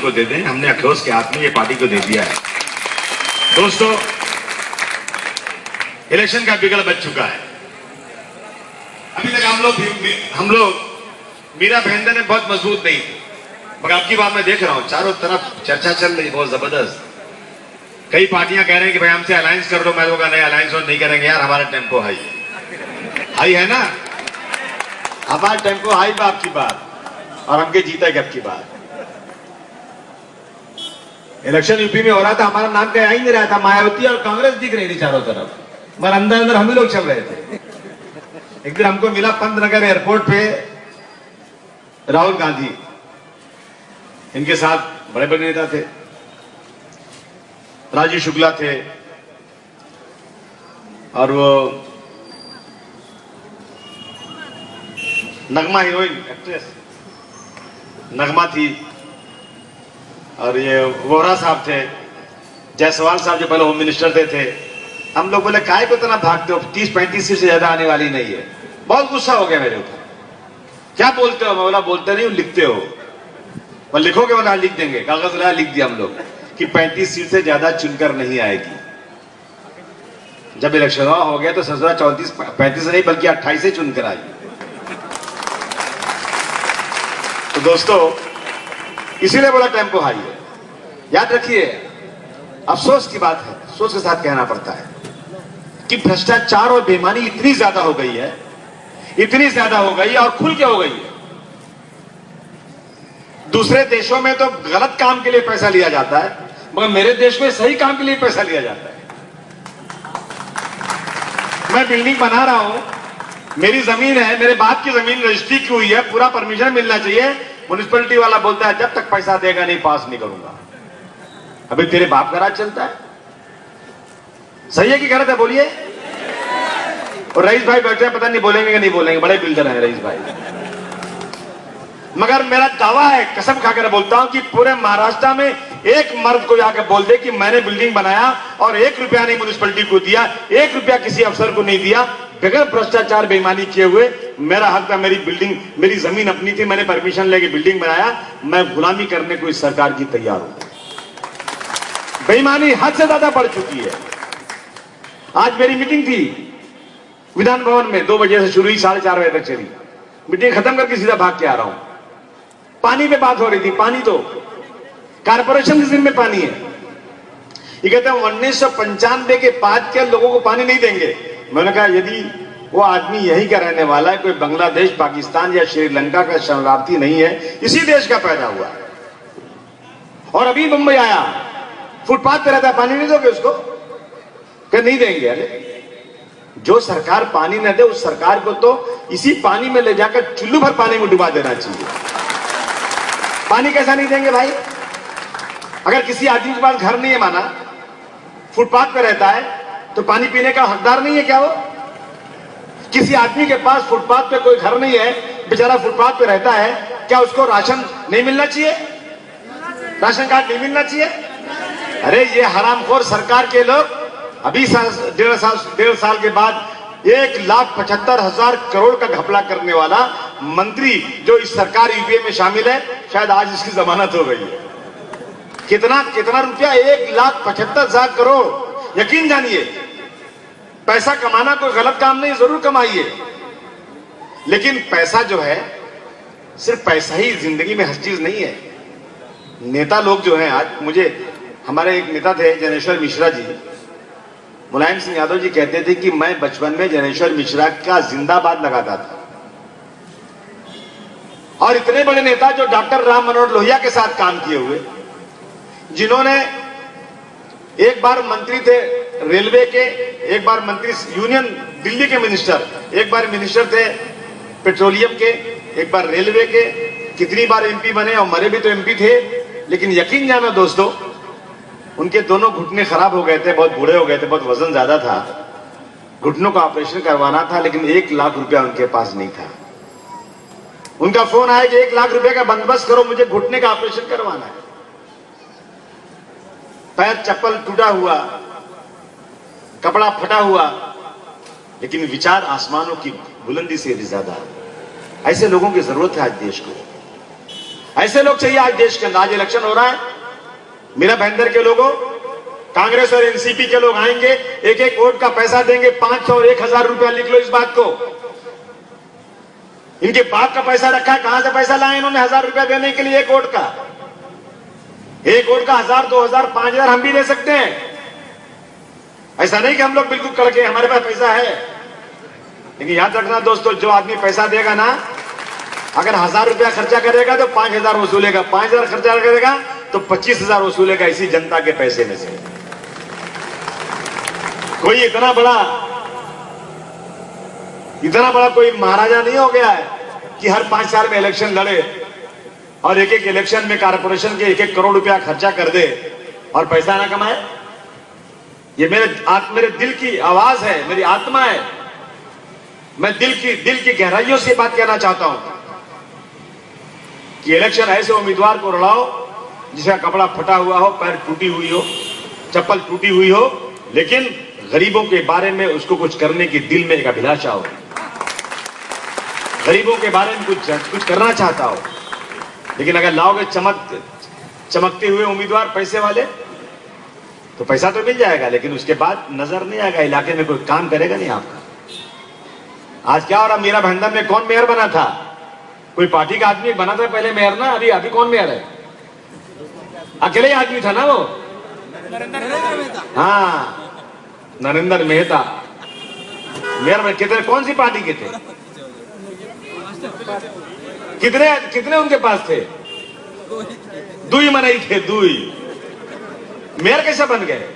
Party को दे दें। हमने अखरोज के हाथ में ये पार्टी को दे दिया है। दोस्तों, इलेक्शन का बिगड़ बच चुका है। अभी तक हम लोग मीरा भाईंदर ने बहुत मजबूत नहीं थी, मगर आपकी बात मैं देख रहा हूं चारों तरफ चर्चा चल रही बहुत जबरदस्त। कई पार्टियां कह रहे हैं कि भाई हमसे अलायंस कर दो। मैं लोगों का नहीं, अलायंस नहीं करेंगे यार, हमारा टेम्पो हाई है ना, हमारा टेम्पो हाई पे आपकी बात, और हमके जीता गप की बात। इलेक्शन यूपी में हो रहा था, हमारा नाम कहीं आ ही नहीं रहा था। मायावती और कांग्रेस दिख रही थी चारों तरफ, मगर अंदर अंदर हम ही लोग चल रहे थे। एक दिन हमको मिला पंतनगर एयरपोर्ट पे राहुल गांधी, इनके साथ बड़े बड़े नेता थे, राजीव शुक्ला थे, और वो नगमा हीरोइन एक्ट्रेस नगमा थी, और ये वोहरा साहब थे, जायसवाल साहब जो पहले होम मिनिस्टर थे। हम लोग बोले काय को इतना भागते हो, 30-35 सीट से ज्यादा आने वाली नहीं है। बहुत गुस्सा हो गया मेरे ऊपर, क्या बोलते हो? मैं बोला बोलते नहीं हूं, लिखते हो। और लिखोगे? बोला लिख देंगे। कागज लाया, लिख दिया हम लोग कि 35 सीट से ज्यादा चुनकर नहीं आएगी। जब इलेक्शन हो गया तो 34-35 नहीं बल्कि 28 से चुनकर आई। तो दोस्तों, इसीलिए बोला टेम्पो हाई है। याद रखिए, अफसोस की बात है, अफसोस के साथ कहना पड़ता है कि भ्रष्टाचार और बेईमानी इतनी ज्यादा हो गई है, इतनी ज्यादा हो गई और खुल के हो गई है। दूसरे देशों में तो गलत काम के लिए पैसा लिया जाता है, मगर मेरे देश में सही काम के लिए पैसा लिया जाता है। मैं बिल्डिंग बना रहा हूं, मेरी जमीन है, मेरे बाप की जमीन रजिस्ट्री की हुई है, पूरा परमिशन मिलना चाहिए। म्युनिसिपैलिटी वाला बोलता है जब तक पैसा देगा नहीं पास नहीं करूंगा। अभी तेरे बाप का राज चलता है। सही है कि गलत है? बोलिए। और रईस भाई बैठे हैं, पता नहीं बोलेंगे कि नहीं बोलेंगे, बड़े बिल्डर हैं रईस भाई। मगर मेरा दावा है, कसम खाकर बोलता हूं कि पूरे महाराष्ट्र में एक मर्द को जाकर बोल दे कि मैंने बिल्डिंग बनाया और 1 रुपया नहीं म्युनिसिपैलिटी को दिया, 1 रुपया किसी अफसर को नहीं दिया, बगैर भ्रष्टाचार बेईमानी किए हुए, मेरा हक था, मेरी बिल्डिंग, मेरी जमीन अपनी थी, मैंने परमिशन लेके बिल्डिंग बनाया, मैं गुलामी करने को इस सरकार की तैयार हूं। बेईमानी हद से ज्यादा बढ़ चुकी है। आज मेरी मीटिंग थी विधान भवन में, 2 बजे से शुरू हुई, 4:30 बजे तक चली। मीटिंग खत्म करके सीधा भाग के आ रहा हूं। पानी पे बात हो रही थी। पानी तो कारपोरेशन के जिम्मे पानी है। ये कहते हैं 1995 के बाद के लोगों को पानी नहीं देंगे। मैंने कहा यदि वो आदमी यही का रहने वाला है, कोई बांग्लादेश, पाकिस्तान या श्रीलंका का शरणार्थी नहीं है, इसी देश का पैदा हुआ है, और अभी मुंबई आया, फुटपाथ पे रहता है, पानी नहीं दोगे उसको? क्या नहीं देंगे? अरे जो सरकार पानी न दे उस सरकार को तो इसी पानी में ले जाकर चुल्लू भर पानी में डुबा देना चाहिए। पानी कैसा नहीं देंगे भाई? अगर किसी आदमी के पास घर नहीं है, माना फुटपाथ पे रहता है, तो पानी पीने का हकदार नहीं है क्या वो? किसी आदमी के पास फुटपाथ पे कोई घर नहीं है, बेचारा फुटपाथ पे रहता है, क्या उसको राशन नहीं मिलना चाहिए? राशन कार्ड नहीं मिलना चाहिए? अरे ये हरामखोर सरकार के लोग अभी 1.5 साल के बाद 1,75,000 करोड़ का घपला करने वाला मंत्री जो इस सरकार यूपीए में शामिल है, शायद आज इसकी जमानत हो गई है। कितना रुपया? 1,75,000 करोड़। यकीन जानिए, पैसा कमाना कोई गलत काम नहीं, जरूर कमाइए, लेकिन पैसा जो है सिर्फ पैसा ही जिंदगी में हर चीज नहीं है। नेता लोग जो हैं, आज मुझे हमारे एक नेता थे जनेश्वर मिश्रा जी, मुलायम सिंह यादव जी कहते थे कि मैं बचपन में जनेश्वर मिश्रा का जिंदाबाद लगाता था। और इतने बड़े नेता जो डॉक्टर राम मनोहर लोहिया के साथ काम किए हुए, जिन्होंने एक बार मंत्री थे रेलवे के, एक बार मंत्री यूनियन दिल्ली के मिनिस्टर, एक बार मिनिस्टर थे पेट्रोलियम के, एक बार रेलवे के, कितनी बार एमपी बने और मरे भी तो एमपी थे। लेकिन यकीन जानो दोस्तों, उनके दोनों घुटने खराब हो गए थे, बहुत बूढ़े हो गए थे, बहुत वजन ज्यादा था, घुटनों का ऑपरेशन करवाना था, लेकिन 1 लाख रुपया उनके पास नहीं था। उनका फोन आया कि 1 लाख रुपए का बंदोबस्त करो, मुझे घुटने का ऑपरेशन करवाना है। पैर चप्पल टूटा हुआ, कपड़ा फटा हुआ, लेकिन विचार आसमानों की बुलंदी से भी ज्यादा। ऐसे लोगों की जरूरत है आज देश को। ऐसे लोग चाहिए आज देश के अंदर। आज इलेक्शन हो रहा है, मेरा भाईंदर के लोगों, कांग्रेस और एनसीपी के लोग आएंगे, एक एक वोट का पैसा देंगे, 500 और 1000 रुपया। लिख लो इस बात को। इनके बाप का पैसा रखा है, कहां से पैसा लाए इन्होंने 1000 रुपया देने के लिए एक वोट का? एक वोट का 1000, 2000, 5000 हम भी दे सकते हैं। ऐसा नहीं कि हम लोग बिल्कुल कड़के, हमारे पास पैसा है। लेकिन याद रखना दोस्तों, जो आदमी पैसा देगा ना, अगर 1000 रुपया खर्चा करेगा तो 5000 वसूलेगा, 5000 खर्चा करेगा तो 25000 वसूलेगा, इसी जनता के पैसे में से। कोई इतना बड़ा कोई महाराजा नहीं हो गया है कि हर 5 साल में इलेक्शन लड़े और एक एक इलेक्शन में कारपोरेशन के 1-1 करोड़ रुपया खर्चा कर दे और पैसा ना कमाए। ये मेरे दिल की आवाज है, मेरी आत्मा है। मैं दिल की गहराइयों से बात कहना चाहता हूं कि इलेक्शन ऐसे उम्मीदवार को लड़ाओ जिसका कपड़ा फटा हुआ हो, पैर टूटी हुई हो, चप्पल टूटी हुई हो, लेकिन गरीबों के बारे में उसको कुछ करने की दिल में एक अभिलाषा हो, गरीबों के बारे में कुछ करना चाहता हो। लेकिन अगर लाओगे चमकते हुए उम्मीदवार पैसे वाले, तो पैसा तो मिल जाएगा, लेकिन उसके बाद नजर नहीं आएगा, इलाके में कोई काम करेगा नहीं आपका। आज क्या हो रहा, मेरा भाईंदर में कौन मेयर बना था? कोई पार्टी का आदमी बना था पहले मेयर ना, अभी कौन मेयर है? अकेले ही आदमी था ना वो, हाँ, नरेंद्र मेहता मेयर में। कितने, कौन सी पार्टी के थे? कितने उनके पास थे? दुई मनाई थे, दुई। मेयर कैसे बन गए?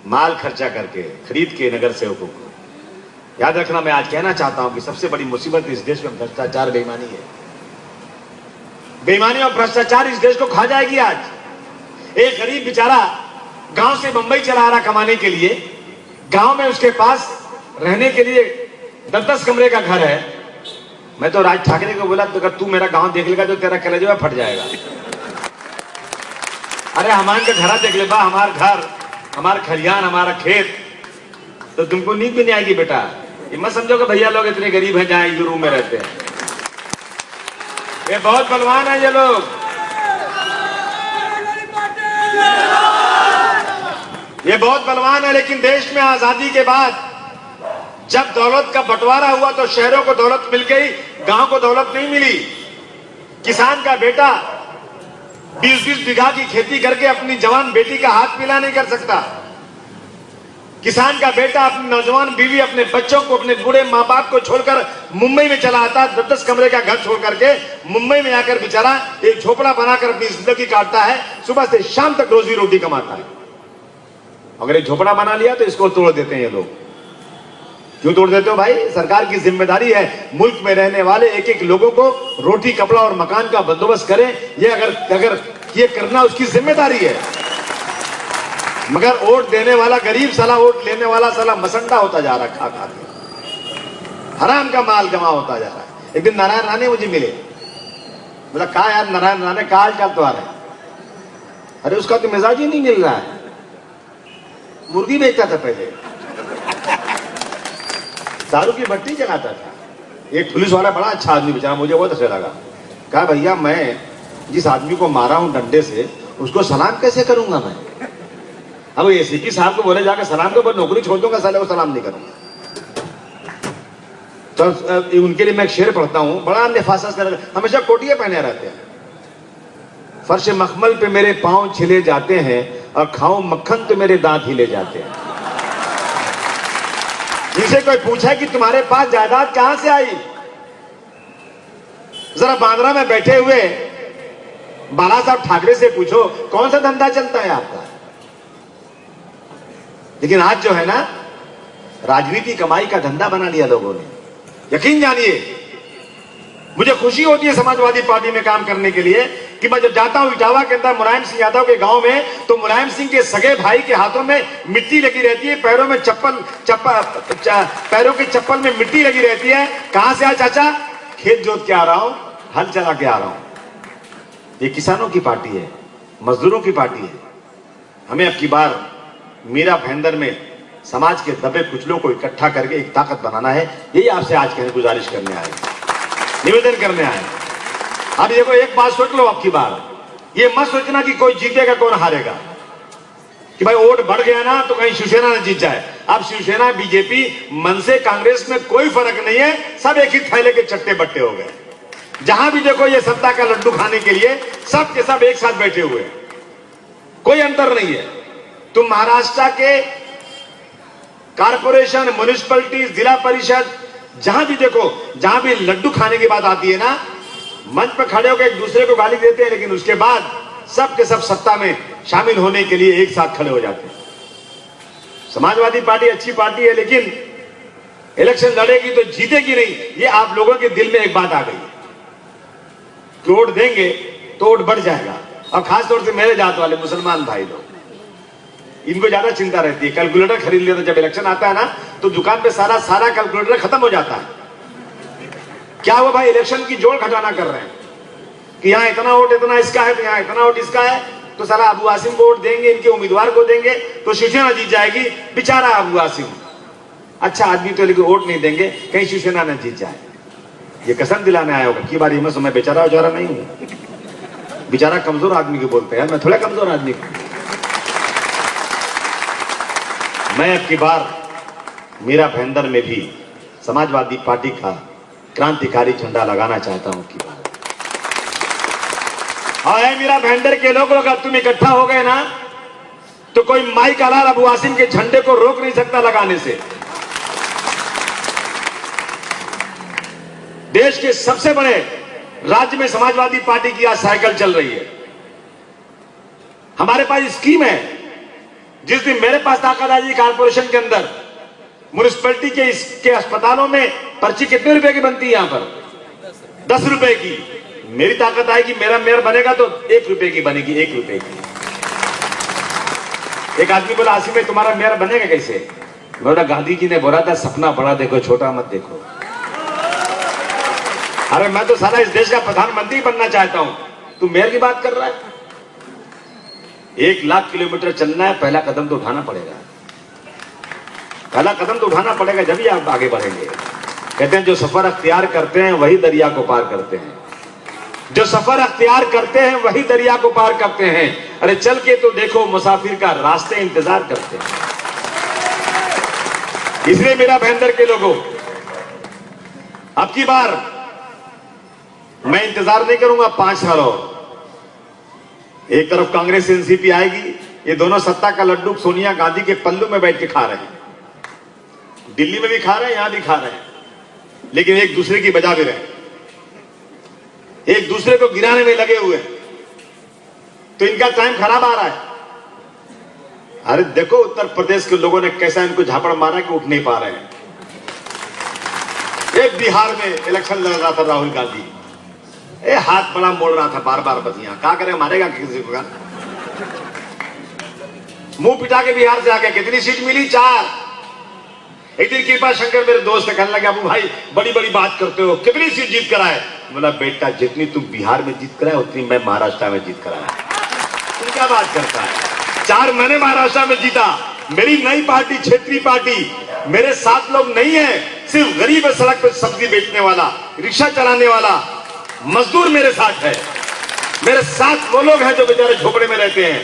माल खर्चा करके, खरीद के नगर सेवकों को। याद रखना, मैं आज कहना चाहता हूं कि सबसे बड़ी मुसीबत इस देश में भ्रष्टाचार, बेईमानी है। बेईमानी और भ्रष्टाचार इस देश को खा जाएगी आज। एक गरीब बेचारा गांव से मुंबई चला रहा कमाने के लिए, गांव में उसके पास रहने के लिए 10-10 कमरे का घर है। मैं तो राज ठाकरे को बोला, तो अगर तू मेरा गांव देख लेगा तो तेरा कलेजा फट जाएगा। अरे हमारे घरा देख ले बा, हमारा घर, हमारा खलिहान, हमारा खेत, तो तुमको नींद भी नहीं आएगी बेटा। ये मत समझो कि भैया लोग इतने गरीब हैं जहां एक रूम में रहते हैं। ये बहुत बलवान है ये लोग। ये बहुत बलवान है। लेकिन देश में आजादी के बाद जब दौलत का बंटवारा हुआ तो शहरों को दौलत मिल गई, गांव को दौलत नहीं मिली। किसान का बेटा 20-20 बीघा की खेती करके अपनी जवान बेटी का हाथ पीला नहीं कर सकता। किसान का बेटा अपनी नौजवान बीवी, अपने बच्चों को, अपने बूढ़े माँ बाप को छोड़कर मुंबई में चला आता, 10-10 कमरे का घर छोड़ करके मुंबई में आकर बेचारा एक झोपड़ा बनाकर अपनी जिंदगी काटता है, सुबह से शाम तक रोजी रोटी कमाता है। अगर एक झोपड़ा बना लिया तो इसको तोड़ देते हैं ये लोग। क्यों तोड़ देते हो भाई? सरकार की जिम्मेदारी है मुल्क में रहने वाले एक एक लोगों को रोटी, कपड़ा और मकान का बंदोबस्त करें। ये अगर ये करना उसकी जिम्मेदारी है। मगर वोट देने वाला गरीब साला, वोट लेने वाला साला मसंडा होता जा रहा है, खा खा के हराम का माल जमा होता जा रहा है। एक दिन नारायण राणे मुझे मिले, बोला कहा यार नारायण राणे का हाल चाल तो आ रहा है? अरे उसका तो मिजाज ही नहीं मिल रहा है। मुर्गी बेचता था पहले, दारू की भट्टी जलाता था। एक पुलिस वाला बड़ा अच्छा आदमी बेचारा, मुझे बहुत अच्छा लगा। कहा भैया मैं जिस आदमी को मारा हूं डंडे से, उसको सलाम कैसे करूंगा मैं? अब एसीपी साहब को बोले जाकर सलाम को, नौकरी छोड़ दूंगा, साले को सलाम नहीं करूंगा। तो उनके लिए मैं एक शेर पढ़ता हूं, बड़ा निफासा कर, हमेशा कोटियां पहने रहते हैं। फर्श मखमल पे मेरे पांव छिले जाते हैं और खाऊं मक्खन तो मेरे दांत हिले जाते हैं। जिनसे कोई पूछा कि तुम्हारे पास जायदाद कहां से आई, जरा बांद्रा में बैठे हुए बाला साहब ठाकरे से पूछो कौन सा धंधा चलता है आपका। लेकिन आज जो है ना, राजनीति कमाई का धंधा बना लिया लोगों ने। यकीन जानिए, मुझे खुशी होती है समाजवादी पार्टी में काम करने के लिए कि मैं जब जाता हूं इटावा के अंदर मुलायम सिंह यादव के गांव में, तो मुलायम सिंह के सगे भाई के हाथों में मिट्टी लगी रहती है, पैरों में पैरों की चप्पल में मिट्टी लगी रहती है। कहां से आ चाचा? खेत जोत के आ रहा हूं, हल चला के आ रहा हूं। ये किसानों की पार्टी है, मजदूरों की पार्टी है। हमें अब की बार मीरा भाईंदर में समाज के दबे कुचलों को इकट्ठा करके एक ताकत बनाना है। यही आपसे आज कहने गुजारिश करने आए, निवेदन करने आए। अब देखो एक बात सोच लो, आपकी बार ये मत सोचना कि कोई जीतेगा कौन हारेगा, कि भाई वोट बढ़ गया ना तो कहीं शिवसेना न जीत जाए। अब शिवसेना, बीजेपी, मनसे, कांग्रेस में कोई फर्क नहीं है, सब एक ही थैले के चट्टे बट्टे हो गए। जहां भी देखो ये सत्ता का लड्डू खाने के लिए सब के सब एक साथ बैठे हुए हैं, कोई अंतर नहीं है। तुम महाराष्ट्र के कारपोरेशन, म्युनिसिपैलिटी, जिला परिषद, जहां भी देखो, जहां भी लड्डू खाने की बात आती है ना, मंच पर खड़े होकर एक दूसरे को गाली देते हैं, लेकिन उसके बाद सब के सब सत्ता में शामिल होने के लिए एक साथ खड़े हो जाते हैं। समाजवादी पार्टी अच्छी पार्टी है, लेकिन इलेक्शन लड़ेगी तो जीतेगी नहीं, ये आप लोगों के दिल में एक बात आ गई है कि वोट देंगे तो वोट बढ़ जाएगा। और खासतौर से मेरे जात वाले मुसलमान भाई लोग, इनको ज्यादा चिंता रहती है। कैलकुलेटर खरीद लिया तो जब इलेक्शन आता है ना, तो दुकान पे सारा कैलकुलेटर खत्म हो जाता है। क्या हुआ भाई, इलेक्शन की जोड़ घटाना कर रहे हैं कि यहाँ इतना वोट इतना इसका है, तो यहाँ इतना वोट इसका है, तो साला अबू आसिम को वोट देंगे, इनके उम्मीदवार को देंगे तो शिवसेना जीत जाएगी। बेचारा अबू आसिम अच्छा आदमी तो, लेकिन वोट नहीं देंगे, कहीं शिवसेना न जीत जाए। ये कसम दिलाने आया होगा कि बारी मैं बेचारा उचारा नहीं हूं, बेचारा कमजोर आदमी को बोलते हैं, मैं थोड़ा कमजोर आदमी को। मैं अब की बार मेरा भयंदर में भी समाजवादी पार्टी का क्रांतिकारी झंडा लगाना चाहता हूं की बार। और मेरा भयंदर के लोग अगर तुम इकट्ठा हो गए ना, तो कोई माई का लाल अबू आसिम के झंडे को रोक नहीं सकता लगाने से। देश के सबसे बड़े राज्य में समाजवादी पार्टी की आज साइकिल चल रही है। हमारे पास स्कीम है, जिस दिन मेरे पास ताकत आ जाएगी कारपोरेशन के अंदर, म्युनिसिपैलिटी के इसके अस्पतालों में पर्ची कितने रुपए की बनती है, यहां पर 10 रुपए की। मेरी ताकत आएगी, मेरा मेयर बनेगा तो 1 रुपए की बनेगी, 1 रुपए की। एक आदमी बोला, आसिम भाई तुम्हारा मेयर बनेगा कैसे? बोला, गांधी जी ने बोला था सपना बड़ा देखो छोटा मत देखो। अरे मैं तो सारा इस देश का प्रधानमंत्री बनना चाहता हूं, तू मेयर की बात कर रहा है? 1 लाख किलोमीटर चलना है, पहला कदम तो उठाना पड़ेगा, पहला कदम तो उठाना पड़ेगा, जब ही आप आगे बढ़ेंगे। कहते हैं जो सफर अख्तियार करते हैं वही दरिया को पार करते हैं, जो सफर अख्तियार करते हैं वही दरिया को पार करते हैं। अरे चल के तो देखो, मुसाफिर का रास्ते इंतजार करते हैं। इसलिए मेरा भयंदर के लोगों, अब की बार मैं इंतजार नहीं करूंगा 5 साल और। एक तरफ कांग्रेस एनसीपी आएगी, ये दोनों सत्ता का लड्डू सोनिया गांधी के पल्लू में बैठ के खा रहे हैं, दिल्ली में भी खा रहे हैं, यहां भी खा रहे हैं, लेकिन एक दूसरे की बजा भी रहे हैं, एक दूसरे को गिराने में लगे हुए हैं। तो इनका टाइम खराब आ रहा है। अरे देखो उत्तर प्रदेश के लोगों ने कैसा इनको झापड़ मारा कि उठ नहीं पा रहे हैं। एक बिहार में इलेक्शन लड़ रहा था राहुल गांधी, हाथ बड़ा मोड़ रहा था बार बार, बस यहां क्या करे, मारेगा किसी को? मुंह पिटा के बिहार से आ गया। कितनी सीट मिली? 4। एक दिन कृपा शंकर मेरे दोस्त कहने लगे, अबू भाई बड़ी बड़ी बात करते हो, कितनी सीट जीत कर आए? बोला, बेटा जितनी तुम बिहार में जीत कर आए उतनी मैं महाराष्ट्र में जीत कर आया। तुम क्या बात करता है? 4 मैंने महाराष्ट्र में जीता। मेरी नई पार्टी, क्षेत्रीय पार्टी, मेरे 7 लोग नहीं है, सिर्फ गरीब सड़क पर सब्जी बेचने वाला, रिक्शा चलाने वाला मजदूर मेरे साथ है। मेरे साथ वो लोग हैं जो बेचारे झोपड़े में रहते हैं,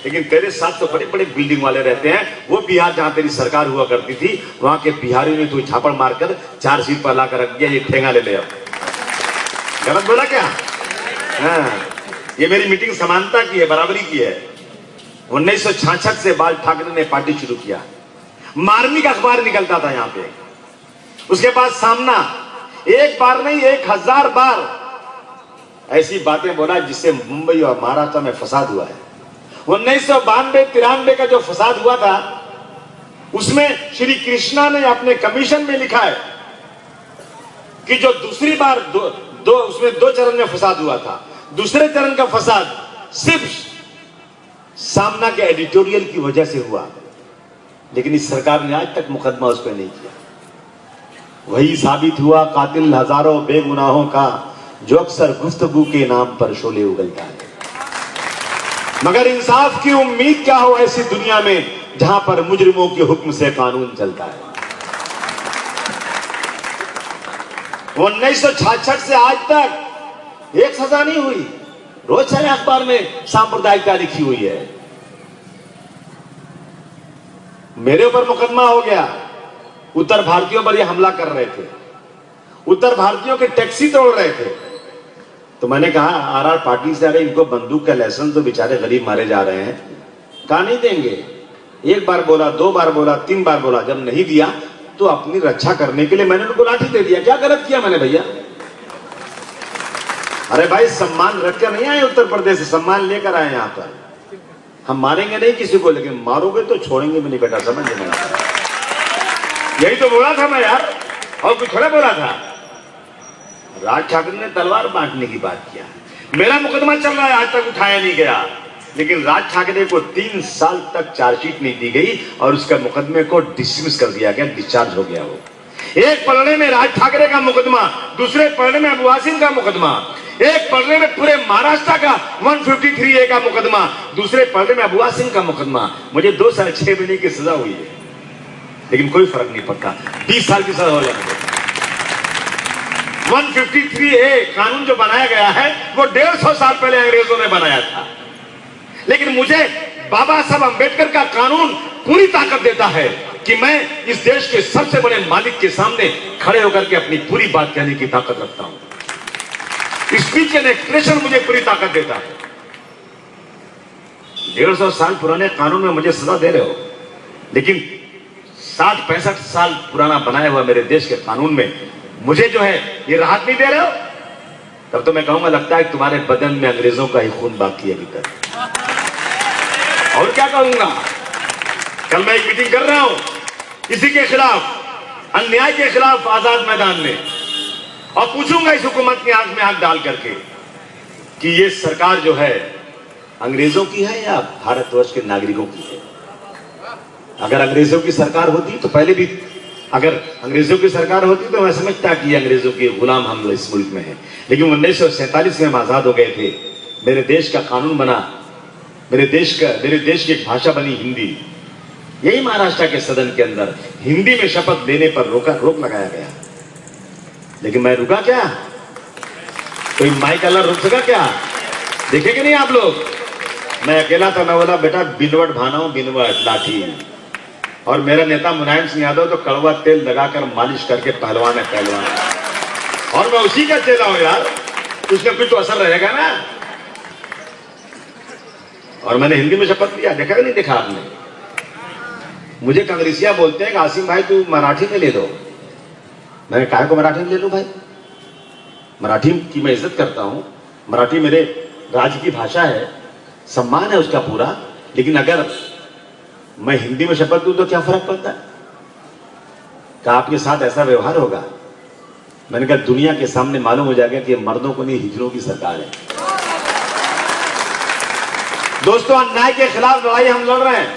लेकिन तेरे साथ तो बड़े बड़े बिल्डिंग वाले रहते हैं। वो बिहार जहां तेरी सरकार हुआ करती थी, वहां के बिहारियों ने तू झापड़ मारकर 4 सीट पर लाकर रख दिया। ये ठेंगा ले ले, अब गलत बोला क्या? हाँ, ये मेरी मीटिंग समानता की है, बराबरी की है। 1966 से बाल ठाकरे ने पार्टी शुरू किया, मार्मिक अखबार निकलता था यहां पे। उसके बाद सामना, एक बार नहीं 1000 बार ऐसी बातें बोला जिससे मुंबई और महाराष्ट्र में फसाद हुआ है। 1992-93 का जो फसाद हुआ था, उसमें श्री कृष्णा ने अपने कमीशन में लिखा है कि जो दूसरी बार उसमें 2 चरण में फसाद हुआ था, दूसरे चरण का फसाद सिर्फ सामना के एडिटोरियल की वजह से हुआ, लेकिन इस सरकार ने आज तक मुकदमा उस पर नहीं किया। वही साबित हुआ कातिल हजारों बेगुनाहों का, जो अक्सर गुफ्तगू के नाम पर शोले उगलता है। मगर इंसाफ की उम्मीद क्या हो ऐसी दुनिया में जहां पर मुजरिमों के हुक्म से कानून चलता है। 1966 से आज तक एक सजा नहीं हुई। रोज सारे अखबार में सांप्रदायिकता लिखी हुई है। मेरे ऊपर मुकदमा हो गया, उत्तर भारतीयों पर ये हमला कर रहे थे, उत्तर भारतीयों के टैक्सी तोड़ रहे थे। तो मैंने कहा आरआर पार्टी से, अरे इनको बंदूक का लाइसेंस तो बेचारे गरीब मारे जा रहे हैं, कहा नहीं देंगे। एक बार बोला, दो बार बोला, तीन बार बोला, जब नहीं दिया तो अपनी रक्षा करने के लिए मैंने उनको लाठी दे दिया। क्या गलत किया मैंने भैया? अरे भाई सम्मान रख कर नहीं आए उत्तर प्रदेश से, सम्मान लेकर आए यहां पर। हम मारेंगे नहीं किसी को, लेकिन मारोगे तो छोड़ेंगे भी नहीं बेटा, समझ में। यही तो बोला था मैं यार, और कुछ थोड़ा बोला था। राज ठाकरे ने तलवार बांटने की बात किया। मेरा मुकदमा चल रहा है, आज तक उठाया नहीं गया, लेकिन राज ठाकरे को 3 साल तक चार्जशीट नहीं दी गई और उसका मुकदमे को डिसमिस कर दिया गया, डिस्चार्ज हो गया। वो एक पलड़े में राज ठाकरे का मुकदमा, दूसरे पलड़े में अबू आसिम का मुकदमा, एक पलड़े में पूरे महाराष्ट्र का 153A का मुकदमा, दूसरे पलड़े में अबू आसिम का मुकदमा। मुझे 2 साल 6 महीने की सजा हुई है, लेकिन कोई फर्क नहीं पड़ता। 20 साल की सजा हो जाएगी। 153A कानून जो बनाया गया है वो 150 साल पहले अंग्रेजों ने बनाया था, लेकिन मुझे बाबा साहब अंबेडकर का कानून पूरी ताकत देता है कि मैं इस देश के सबसे बड़े मालिक के सामने खड़े होकर के अपनी पूरी बात कहने की ताकत रखता हूं। स्पीच एंड एक्सप्रेशन मुझे पूरी ताकत देता है। 150 साल पुराने कानून में मुझे सजा दे रहे हो, लेकिन 60-65 साल पुराना बनाया हुआ मेरे देश के कानून में मुझे जो है ये राहत नहीं दे रहे हो, तब तो मैं कहूंगा लगता है तुम्हारे बदन में अंग्रेजों का ही खून बाकी है अभी तक। और क्या कहूंगा? कल मैं एक मीटिंग कर रहा हूं इसी के खिलाफ, अन्याय के खिलाफ आजाद मैदान में, और पूछूंगा इस हुकूमत की आंख में आंख डाल करके कि ये सरकार जो है अंग्रेजों की है या भारतवर्ष के नागरिकों की है। अगर अंग्रेजों की सरकार होती तो पहले भी, अगर अंग्रेजों की सरकार होती तो मैं समझता कि अंग्रेजों के गुलाम हम लोग इस मुल्क में हैं, लेकिन 1947 में हम आजाद हो गए थे। मेरे देश का कानून बना, मेरे देश की एक भाषा बनी हिंदी। यही महाराष्ट्र के सदन के अंदर हिंदी में शपथ लेने पर रोक लगाया गया, लेकिन मैं रुका क्या? कोई माइक अल्लाह रुक सका क्या? देखे कि नहीं आप लोग? मैं अकेला था, मैं बोला बेटा बिनवट भानाओ बिनवट लाठी, और मेरा नेता मुलायम सिंह यादव तो कड़वा तेल लगाकर मालिश करके पहलवान है पहलवान, और मैं उसी का चेला हूं यार, कुछ ना कुछ तो असर रहेगा ना। और मैंने हिंदी में शपथ लिया, देखा कि नहीं देखा आपने? मुझे कांग्रेसिया बोलते हैं कि आसिम भाई तू मराठी में ले लो। मैंने कहा को मराठी में ले लो भाई, मराठी की मैं इज्जत करता हूं, मराठी मेरे राज्य की भाषा है, सम्मान है उसका पूरा, लेकिन अगर मैं हिंदी में शपथ दूं तो क्या फर्क पड़ता है? क्या आपके साथ ऐसा व्यवहार होगा? मैंने कहा दुनिया के सामने मालूम हो जाएगा कि ये मर्दों को नहीं हिजड़ों की सरकार है। दोस्तों अन्याय के खिलाफ लड़ाई हम लड़ रहे हैं,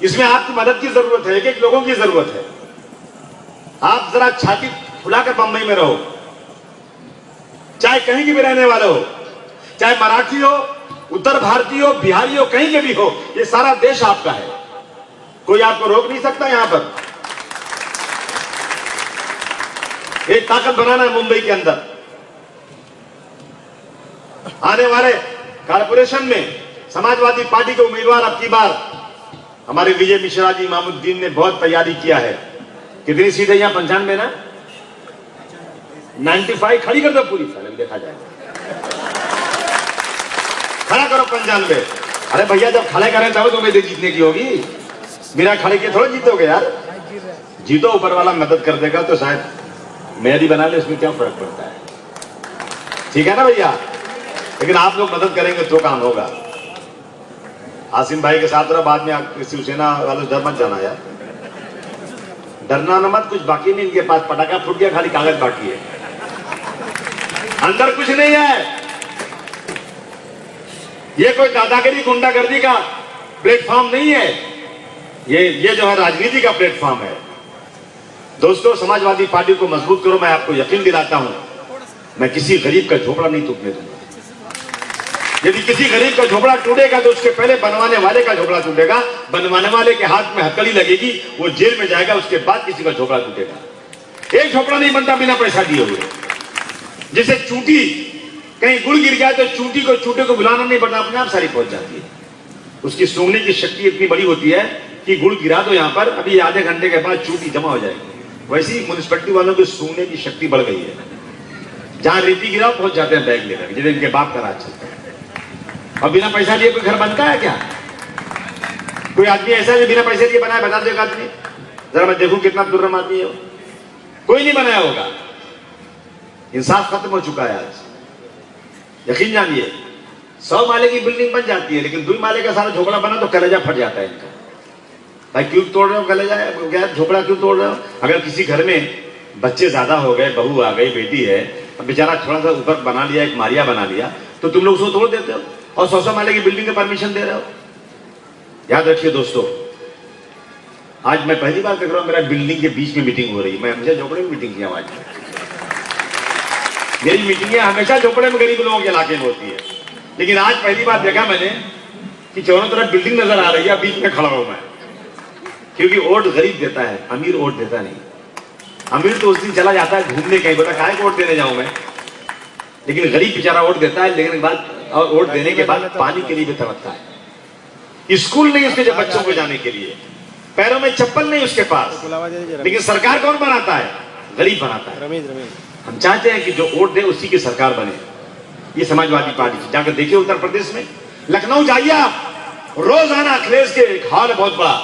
इसमें आपकी मदद की जरूरत है, एक लोगों की जरूरत है। आप जरा छाती फुलाकर बंबई में रहो, चाहे कहीं के भी रहने वाले हो, चाहे मराठी हो, उत्तर भारतीय हो, बिहारी हो, कहीं के भी हो, ये सारा देश आपका है, कोई आपको रोक नहीं सकता। यहां पर एक ताकत बनाना है मुंबई के अंदर। आने वाले कारपोरेशन में समाजवादी पार्टी के उम्मीदवार अब की बार हमारे विजय मिश्रा जी, इमामुद्दीन ने बहुत तैयारी किया है। कितनी सीट है यहाँ? 95 ना 95 खड़ी कर दो पूरी, साल देखा जाएगा। खड़ा करो 95। अरे भैया जब खड़े करें तब तो मेरी जीतने की होगी, बिना खड़े के थोड़ा जीतोगे यार। जीतो, ऊपर वाला मदद कर देगा तो शायद मेहदी बना ले, उसमें क्या फर्क पड़ता है? ठीक है ना भैया? लेकिन आप लोग मदद करेंगे तो काम होगा। आसिम भाई के साथ रहा, बाद में शिवसेना वालों डर मत जाना यार, डरना न मत, कुछ बाकी नहीं इनके पास, पटाखा फूट गया, खाली कागज बाकी है, अंदर कुछ नहीं है। ये कोई दादागिरी गुंडागर्दी का प्लेटफॉर्म नहीं है, ये जो है राजनीति का प्लेटफॉर्म है। दोस्तों समाजवादी पार्टी को मजबूत करो, मैं आपको यकीन दिलाता हूं मैं किसी गरीब का झोपड़ा नहीं टूटने दूंगा। यदि किसी गरीब का झोपड़ा टूटेगा तो उसके पहले बनवाने वाले का झोपड़ा टूटेगा, बनवाने वाले के हाथ में हथकड़ी लगेगी, वो जेल में जाएगा, उसके बाद किसी का झोपड़ा टूटेगा। एक झोपड़ा नहीं बनता बिना पैसा दिए हुए। जैसे चूंटी, कहीं गुड़ गिर जाए तो चूंटी को बुलाना नहीं पड़ता, अपने आप सारी पहुंच जाती है। उसकी सूंघने की शक्ति इतनी बड़ी होती है कि गुड़ गिरा दो यहाँ पर, अभी आधे घंटे के बाद चूंटी जमा हो जाएगी। वैसे ही म्युनिसिपैलिटी वालों की सूंघने की शक्ति बढ़ गई है, जहां रेती गिरा पहुंच जाते हैं बैग लेकर, जिन्हें इनके बाप का राज चलता है। और बिना पैसा लिए कोई घर बनता है क्या? कोई आदमी ऐसा जो बिना पैसे लिए बनाया, बता देगा आदमी? जरा मैं देखूं कितना दुर्रम आदमी है वो। कोई नहीं बनाया होगा। इंसाफ खत्म हो चुका है आज, यकीन जानिए। 100 माले की बिल्डिंग बन जाती है, लेकिन 2 माले का सारा झोपड़ा बना तो कलेजा फट जाता है इनका। भाई क्यों तोड़ रहे हो कलेजा, क्या झोपड़ा क्यों तोड़ रहे हो? अगर किसी घर में बच्चे ज्यादा हो गए, बहू आ गई, बेटी है, अब बेचारा थोड़ा सा ऊपर बना लिया, एक मारिया बना लिया, तो तुम लोग उसको तोड़ देते हो और 100 माले की बिल्डिंग का परमिशन दे रहे हो। याद रखिए दोस्तों, आज मैं पहली बार देख रहा हूं मेरा बिल्डिंग के बीच में मीटिंग हो रही है। मैं हमेशा झोपड़े में मीटिंग किया, आज मेरी मीटिंगें हमेशा झोपड़े में गरीब लोगों के इलाके में होती है, लेकिन आज पहली बार देखा मैंने कि चारों तरफ बिल्डिंग नजर आ रही है, बीच में खड़ा हूं मैं। क्योंकि वोट गरीब देता है, अमीर वोट देता नहीं। अमीर तो उस दिन चला जाता है घूमने, कहीं बोला काहे वोट देने जाऊं मैं, लेकिन गरीब बेचारा वोट देता है, लेकिन बाद और वोट देने के बाद पानी के लिए भी तड़पता है। स्कूल नहीं उसके जब बच्चों को जाने के लिए, पैरों में चप्पल नहीं उसके पास, लेकिन सरकार कौन बनाता है? गरीब बनाता है। हम चाहते हैं कि जो वोट दे उसी की सरकार बने। ये समाजवादी पार्टी जाकर देखिए उत्तर प्रदेश में, लखनऊ जाइए आप, रोजाना अखिलेश के एक हॉल है बहुत बड़ा,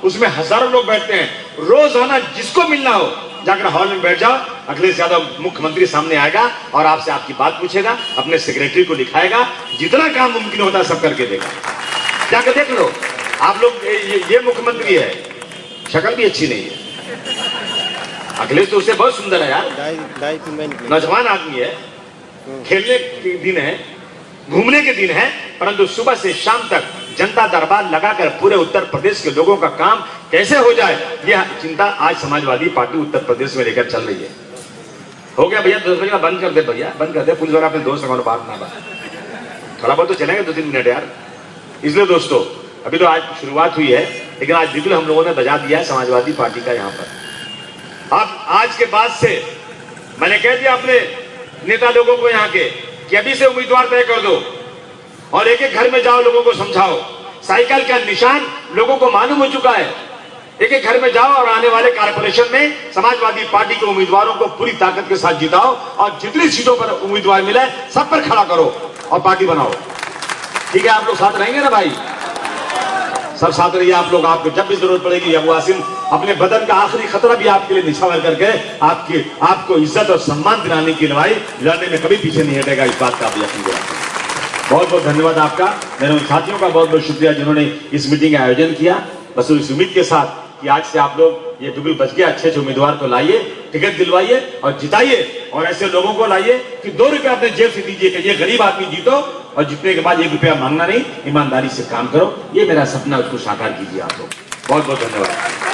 उसमें हजारों लोग बैठते हैं। रोजाना जिसको मिलना हो जाकर हॉल में बैठ जाओ, अखिलेश यादव मुख्यमंत्री सामने आएगा और आपसे आपकी बात पूछेगा, अपने सेक्रेटरी को लिखाएगा, जितना काम मुमकिन होता है सब करके देगा। जाकर देख लो आप लोग, ये मुख्यमंत्री है, शक्ल भी अच्छी नहीं है। अखिलेश तो उससे बहुत सुंदर है यार, नौजवान आदमी है, खेलने के दिन है, घूमने के दिन है, परंतु सुबह से शाम तक जनता दरबार लगाकर पूरे उत्तर प्रदेश के लोगों का काम कैसे हो जाए, यह चिंता आज समाजवादी पार्टी उत्तर प्रदेश में लेकर चल रही है। हो गया भैया 10 बजे बंद कर दे, भैया बंद कर दे, पुलिस वाला अपने दोस्त से बात ना बात, थोड़ा बहुत तो चलेंगे 2-3 मिनट यार। इसलिए दोस्तों अभी तो आज शुरुआत हुई है, लेकिन आज बिल्कुल हम लोगों ने बजा दिया है समाजवादी पार्टी का यहाँ पर। अब आज के बाद से मैंने कह दिया अपने नेता लोगों को यहाँ के कि अभी से उम्मीदवार तय कर दो और एक एक घर में जाओ, लोगों को समझाओ। साइकिल का निशान लोगों को मालूम हो चुका है, एक एक घर में जाओ और आने वाले कारपोरेशन में समाजवादी पार्टी के उम्मीदवारों को पूरी ताकत के साथ जिताओ और जितनी सीटों पर उम्मीदवार मिले सब पर खड़ा करो और पार्टी बनाओ। ठीक है, आप लोग साथ रहेंगे ना भाई? सब साथ रहिए आप लोग। आपको जब भी जरूरत पड़ेगी, अबू आसिम अपने बदन का आखिरी खतरा भी आपके लिए निछावर करके आपको इज्जत और सम्मान दिलाने की लड़ाई लड़ने में कभी पीछे नहीं हटेगा, इस बात का आप यकीन दिलाएं। बहुत बहुत धन्यवाद आपका, मेरे उन साथियों का बहुत बहुत शुक्रिया जिन्होंने इस मीटिंग का आयोजन किया। बस इस उम्मीद के साथ कि आज से आप लोग, ये बिल्कुल बच गया, अच्छे उम्मीदवार को लाइए, टिकट दिलवाइए और जिताइए, और ऐसे लोगों को लाइए कि 2 रुपये अपने जेब से दीजिए कि ये गरीब आदमी जीतो, और जीतने के बाद 1 रुपया मांगना नहीं, ईमानदारी से काम करो। ये मेरा सपना, उसको साकार कीजिए आप लोग। बहुत बहुत धन्यवाद।